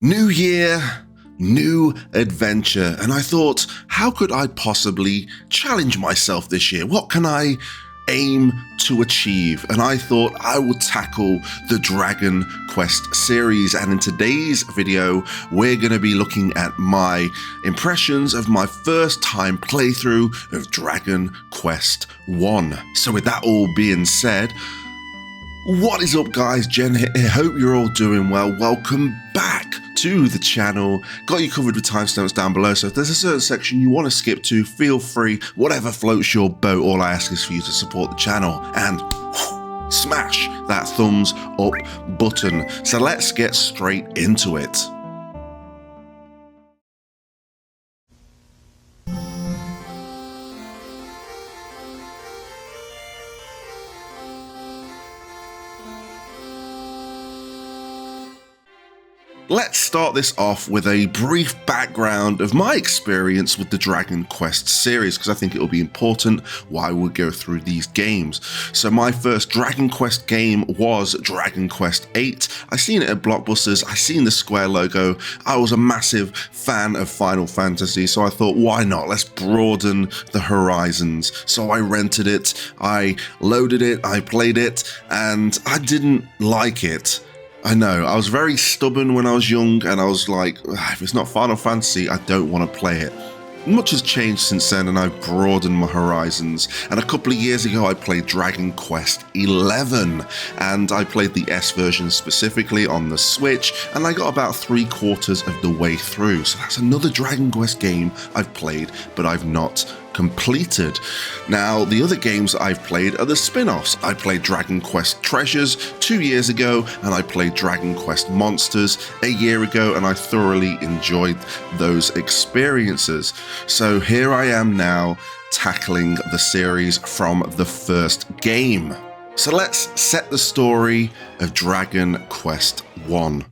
New year, new adventure, and I thought, how could I possibly challenge myself this year? What can I aim to achieve? And I thought I would tackle the Dragon Quest series, and in today's video we're going to be looking at my impressions of my first time playthrough of Dragon Quest 1. So with that all being said, what is up guys, Jen here, hope you're all doing well. Welcome back to the channel. Got you covered with timestamps down below, so if there's a certain section you want to skip to, feel free, whatever floats your boat. All I ask is for you to support the channel and smash that thumbs up button. So let's get straight into it. Let's start this off with a brief background of my experience with the Dragon Quest series, because I think it will be important why we go through these games. So my first Dragon Quest game was Dragon Quest 8. I seen it at Blockbusters, I seen the Square logo, I was a massive fan of Final Fantasy, so I thought, why not? Let's broaden the horizons. So I rented it, I loaded it, I played it, and I didn't like it. I know, I was very stubborn when I was young, and I was like, if it's not Final Fantasy, I don't want to play it. Much has changed since then, and I've broadened my horizons. And a couple of years ago, I played Dragon Quest 11, and I played the S version specifically on the Switch, and I got about 3/4 of the way through. So that's another Dragon Quest game I've played, but I've not completed. Now, the other games I've played are the spin-offs. I played Dragon Quest Treasures 2 years ago, and I played Dragon Quest Monsters a year ago, and I thoroughly enjoyed those experiences. So here I am now tackling the series from the first game. So let's set the story of Dragon Quest 1.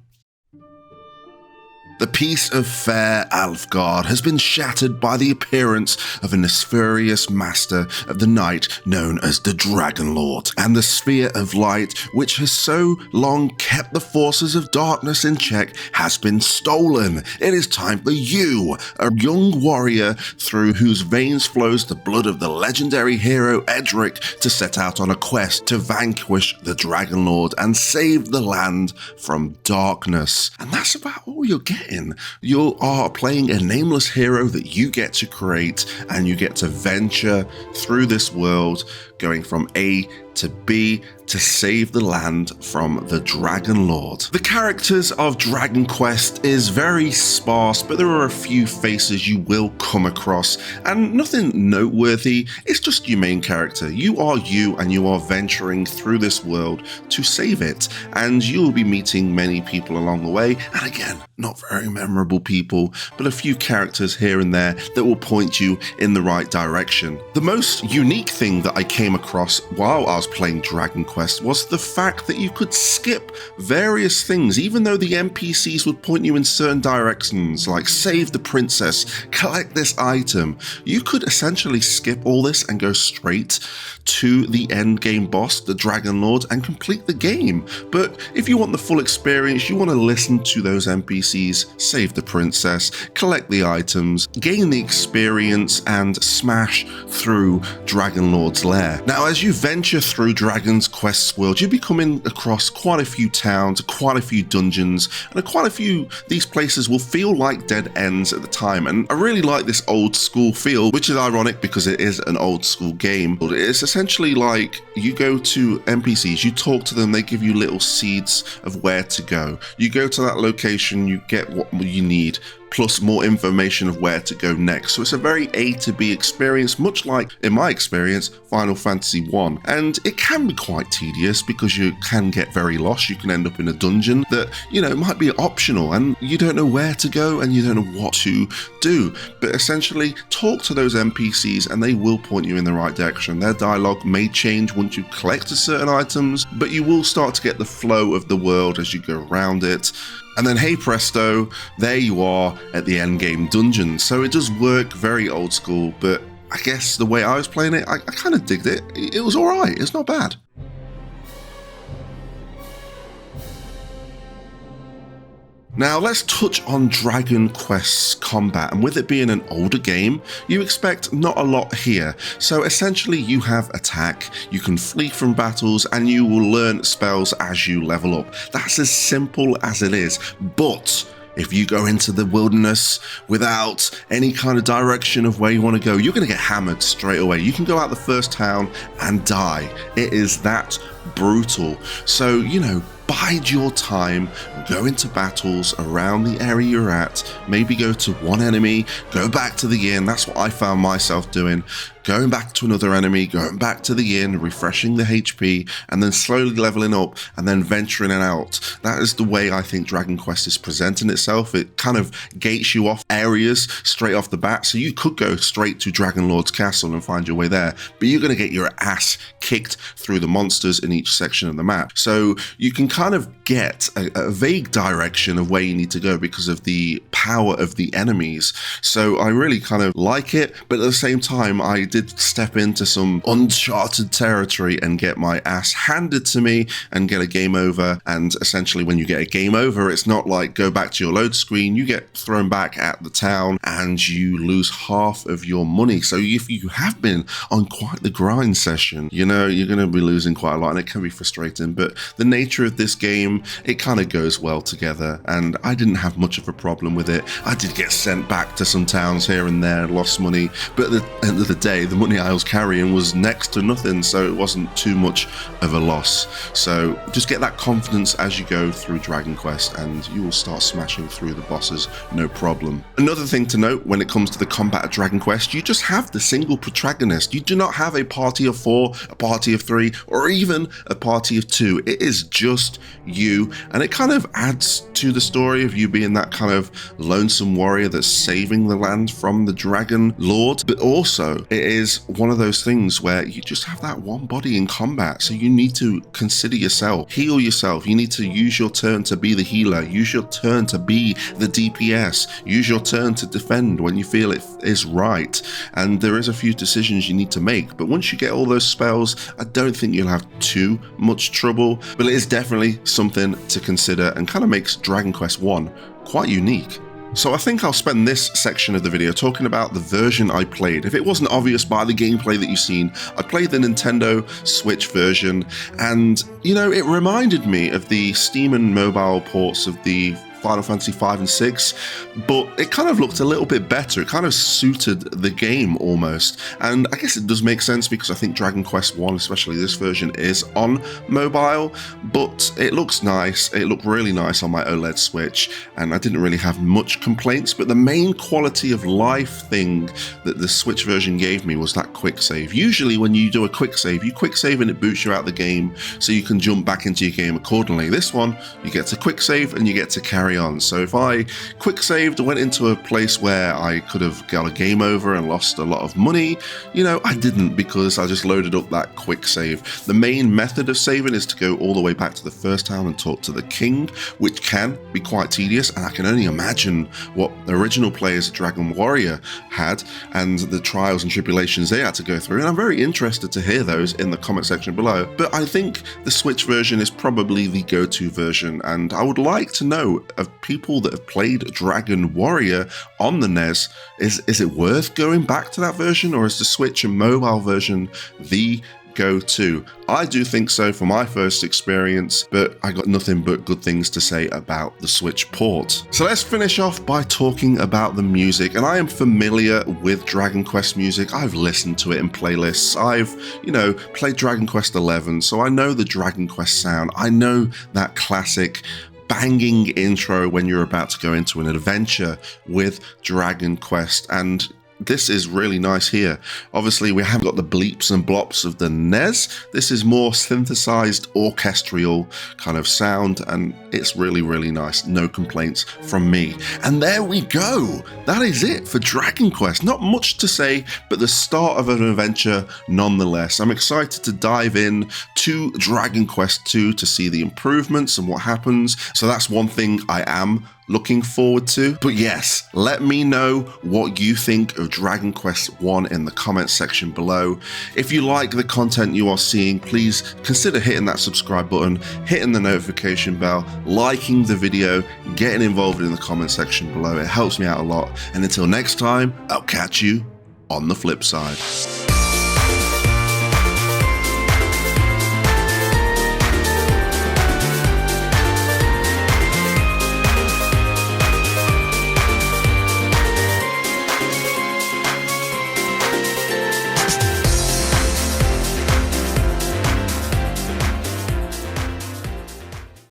The peace of fair Alfgard has been shattered by the appearance of a nefarious master of the night known as the Dragon Lord, and the Sphere of Light, which has so long kept the forces of darkness in check, has been stolen. It is time for you, a young warrior through whose veins flows the blood of the legendary hero Edric, to set out on a quest to vanquish the Dragon Lord and save the land from darkness. And that's about all you're getting. You are playing a nameless hero that you get to create, and you get to venture through this world, going from A to B to save the land from the Dragon Lord. The characters of Dragon Quest is very sparse, but there are a few faces you will come across, and nothing noteworthy. It's just your main character. You are you, and you are venturing through this world to save it, and you will be meeting many people along the way, and again, not very memorable people, but a few characters here and there that will point you in the right direction. The most unique thing that I came across while I was playing Dragon Quest was the fact that you could skip various things, even though the NPCs would point you in certain directions, like save the princess, collect this item. You could essentially skip all this and go straight to the end game boss, the Dragon Lord, and complete the game. But if you want the full experience, you want to listen to those NPCs, save the princess, collect the items, gain the experience, and smash through Dragon Lord's lair. Now, as you venture through Dragon Quest's world, you'll be coming across quite a few towns, quite a few dungeons, and quite a few these places will feel like dead ends at the time. And I really like this old school feel, which is ironic because it is an old school game. It's essentially like you go to NPCs, you talk to them, they give you little seeds of where to go. You go to that location, you get what you need, plus more information of where to go next. So it's a very A to B experience, much like, in my experience, Final Fantasy 1. And it can be quite tedious because you can get very lost. You can end up in a dungeon that, might be optional, and you don't know where to go and you don't know what to do. But essentially, talk to those NPCs and they will point you in the right direction. Their dialogue may change once you collect certain items, but you will start to get the flow of the world as you go around it. And then, hey presto, there you are at the endgame dungeon. So it does work very old school, but I guess the way I was playing it, I kind of digged it. It was alright, it's not bad. Now let's touch on Dragon Quest's combat, and with it being an older game, you expect not a lot here. So essentially you have attack, you can flee from battles, and you will learn spells as you level up. That's as simple as it is, but if you go into the wilderness without any kind of direction of where you want to go, you're going to get hammered straight away. You can go out the first town and die. It is that brutal. So, you know, bide your time, go into battles around the area you're at, maybe go to one enemy, go back to the inn. That's what I found myself doing. Going back to another enemy, going back to the inn, refreshing the HP, and then slowly leveling up, and then venturing out. That is the way I think Dragon Quest is presenting itself. It kind of gates you off areas straight off the bat, so you could go straight to Dragon Lord's castle and find your way there, but you're going to get your ass kicked through the monsters in each section of the map. So you can kind of get a vague direction of where you need to go because of the power of the enemies. So I really kind of like it, but at the same time, I did step into some uncharted territory and get my ass handed to me and get a game over. And essentially when you get a game over, it's not like go back to your load screen, you get thrown back at the town and you lose half of your money. So if you have been on quite the grind session, you know, you're going to be losing quite a lot and it can be frustrating, but the nature of this game, it kind of goes well together and I didn't have much of a problem with it. I did get sent back to some towns here and there, lost money, but at the end of the day, the money I was carrying was next to nothing, so it wasn't too much of a loss. So just get that confidence as you go through Dragon Quest and you will start smashing through the bosses, no problem. Another thing to note when it comes to the combat of Dragon Quest, you just have the single protagonist. You do not have a party of 4, a party of 3, or even a party of 2. It is just you, and it kind of adds to the story of you being that kind of lonesome warrior that's saving the land from the Dragon Lord, but also it is one of those things where you just have that one body in combat, so you need to consider yourself, heal yourself, you need to use your turn to be the healer, use your turn to be the DPS, use your turn to defend when you feel it is right, and there is a few decisions you need to make, but once you get all those spells, I don't think you'll have too much trouble, but it is definitely something to consider and kind of makes Dragon Quest 1 quite unique. So I think I'll spend this section of the video talking about the version I played. If it wasn't obvious by the gameplay that you've seen, I played the Nintendo Switch version, and you know, it reminded me of the Steam and mobile ports of the Final Fantasy 5 and 6, but it kind of looked a little bit better. It kind of suited the game almost, and I guess it does make sense because I think Dragon Quest 1, especially this version, is on mobile, but it looks nice. It looked really nice on my OLED Switch, and I didn't really have much complaints, but the main quality of life thing that the Switch version gave me was that quick save. Usually when you do a quick save, you quick save and it boots you out the game, so you can jump back into your game accordingly. This one, you get to quick save and you get to carry on. So if I quick saved, went into a place where I could have got a game over and lost a lot of money, you know, I didn't, because I just loaded up that quick save. The main method of saving is to go all the way back to the first town and talk to the king, which can be quite tedious, and I can only imagine what the original players of Dragon Warrior had and the trials and tribulations they had to go through, and I'm very interested to hear those in the comment section below. But I think the Switch version is probably the go-to version, and I would like to know of people that have played Dragon Warrior on the NES, is it worth going back to that version, or is the Switch and mobile version the go-to? I do think so for my first experience, but I got nothing but good things to say about the Switch port. So let's finish off by talking about the music, and I am familiar with Dragon Quest music. I've listened to it in playlists. I've, you know, played Dragon Quest 11, so I know the Dragon Quest sound. I know that classic banging intro when you're about to go into an adventure with Dragon Quest, and this is really nice here. Obviously, we haven't got the bleeps and blops of the NES. This is more synthesized, orchestral kind of sound, and it's really, really nice. No complaints from me. And there we go. That is it for Dragon Quest. Not much to say, but the start of an adventure nonetheless. I'm excited to dive in to Dragon Quest 2 to see the improvements and what happens. So that's one thing I am looking forward to. But yes, let me know what you think of Dragon Quest 1 in the comments section below. If you like the content you are seeing, please consider hitting that subscribe button, hitting the notification bell, liking the video, getting involved in the comment section below. It helps me out a lot. And until next time, I'll catch you on the flip side.